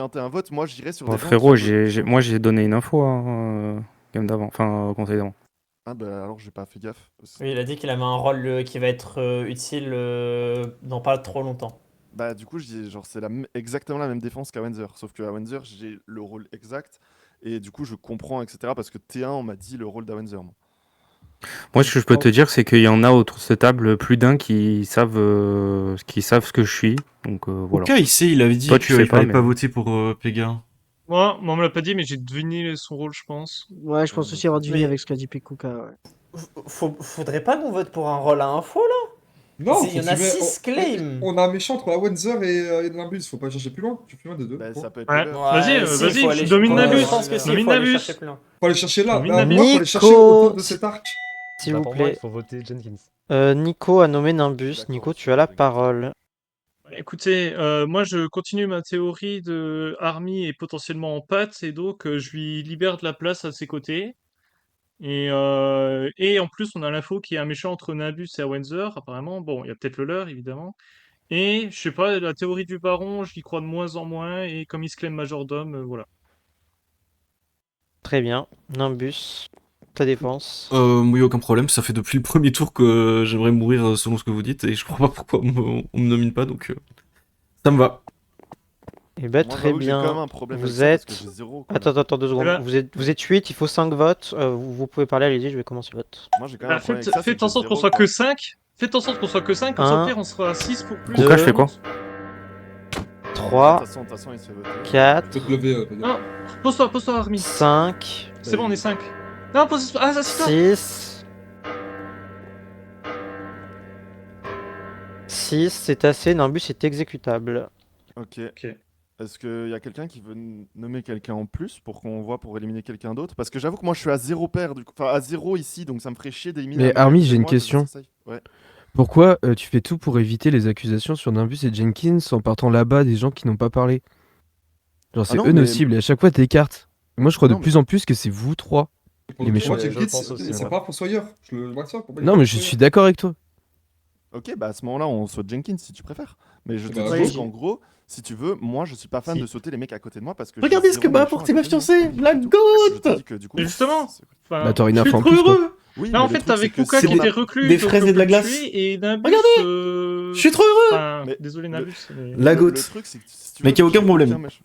un vote, moi j'irais sur Bon, des gens frérot, qui ont moi j'ai donné une info game d'avant, enfin au conseil d'avant. Ah bah alors j'ai pas fait gaffe. Oui, il a dit qu'il avait un rôle qui va être utile dans pas trop longtemps. Bah du coup je dis genre c'est exactement la même défense qu'à Windsor, sauf qu'à Windsor j'ai le rôle exact et du coup je comprends etc parce que T1 on m'a dit le rôle d'Awenzer. Moi, ce que je peux te dire, c'est qu'il y en a autour de cette table plus d'un qui savent ce que je suis. Donc voilà. Ok, il avait dit Toi, tu qu'il sais pas, fallait pas mais voter pour Pega. Moi, on me l'a pas dit, mais j'ai deviné son rôle, je pense. Ouais, je pense aussi avoir deviné Mais- avec ce qu'a dit Pekuka, ouais. Faudrait pas qu'on vote pour un rôle à info là? Non, Il y en a 6 claims. On a un méchant entre Awenzer et Nimbus, faut pas chercher plus loin. Tu plus loin des deux. Bah, Faut ça peut être Ouais. le leur. Vas-y, si, vas-y, faut aller- domine Ouais, Nabus. je pense que si, Domine faut aller Nabus. chercher plus loin. aller chercher là. Domine Bah, Nabus. non, faut aller chercher Nico, autour de cet arc. S'il Bah, vous pour moi, plaît. il faut voter Jenkins. Nico a nommé Nimbus. D'accord, Nico, aussi, tu as la j'ai parole. Écoutez, moi je continue ma théorie de Army est potentiellement en pâte et donc je lui libère de la place à ses côtés. Et en plus, on a l'info qu'il y a un méchant entre Nabus et Awenzer, apparemment. Bon, il y a peut-être le leur, évidemment. Et je sais pas, la théorie du baron, j'y crois de moins en moins. Et comme il se clame majordome, voilà. Très bien. Nimbus, ta défense. Oui, aucun problème. Ça fait depuis le premier tour que j'aimerais mourir selon ce que vous dites et je comprends pas pourquoi on me nomine pas, donc ça me va. Eh ben, Moi, très j'avoue que j'ai quand même bien. un problème Vous avec ça, parce êtes... que j'ai zéro, quoi. Attends, 2 secondes. Eh ben- Vous êtes 8, il faut 5 votes. Vous pouvez parler, allez-y, je vais commencer le vote. Moi j'ai quand même un problème avec ça. c'est Faites que en j'ai sorte qu'on zéro, soit quoi. que 5. Faites en sorte qu'on soit que 5, comme ça Un. au pire on sera à 6 pour plus. Kuka, je fais quoi? 3, De toute façon, il se fait voter. 4, Tu peux te lever. Non, pose-toi, Armin. 5, C'est bon, on est 5. Non, pose-toi. Ah, assis-toi. 6. 6, c'est assez. Nimbus est exécutable. Ok. Ok. Est-ce qu'il y a quelqu'un qui veut nommer quelqu'un en plus pour qu'on voit pour éliminer quelqu'un d'autre? Parce que j'avoue que moi je suis à 0 paire, du coup. Enfin à 0 ici, donc ça me ferait chier d'éliminer. Mais un mec Army, à côté j'ai de une moi, que question. ça, ouais. Pourquoi tu fais tout pour éviter les accusations sur Nimbus et Jenkins en partant là-bas des gens qui n'ont pas parlé? Genre, c'est non, eux mais- nos cibles et à chaque fois t'écartes. Et moi, je crois Non, de plus en plus que c'est vous trois. Pour Les le coup, méchants. moi, Je Jenkins, pense aussi, c'est ouais. pas Fossoyeur. Je le vois ça. pour moi, il Non, est mais pas je suis Fossoyeur. d'accord avec toi. Ok, bah à ce moment-là, on saute Jenkins si tu préfères. Mais je te Bah, dis oui. juste qu'en gros, si tu veux, moi je suis pas fan Si. de sauter les mecs à côté de moi parce que. Regardez j'ai ce que zéro m'a méchant apporté à ma côté de moi. fiancée, la Je te goth. dis que du coup. Mais justement, enfin, Bah, t'aurais une je suis info en trop plus, quoi. heureux. Oui, Là, en mais le fait, truc, t'avais c'est que Kuka si qui on a- était reclus. des donc, fraises et de la glace. Et Nabus. Regardez. Je suis trop heureux. Enfin, Mais désolé, le- Nabus. mais- La Le goth. truc, c'est que si tu Mais veux, qu'il y a vu que aucun j'ai problème. méchant-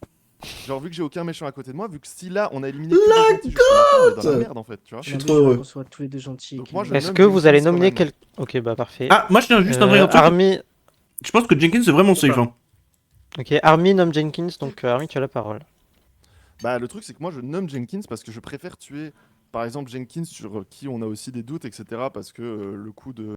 Genre, vu que j'ai aucun méchant à côté de moi, vu que si là on a éliminé tous les gentils jusqu'à maintenant, on est dans la merde en fait, tu vois. Je suis Nimbus, trop heureux. qu'on soit tous les deux gentils. Donc moi, je Est-ce nomme que vous Jenkins allez quand nominer même. quel... Ok, bah parfait. Ah, moi je tiens juste à dire un truc. Army... Je pense que Jenkins c'est vraiment safe. Hein. Ok, Army nomme Jenkins, donc Army, tu as la parole. Bah, le truc, c'est que moi je nomme Jenkins parce que je préfère tuer par exemple Jenkins sur qui on a aussi des doutes, etc. Parce que le coup de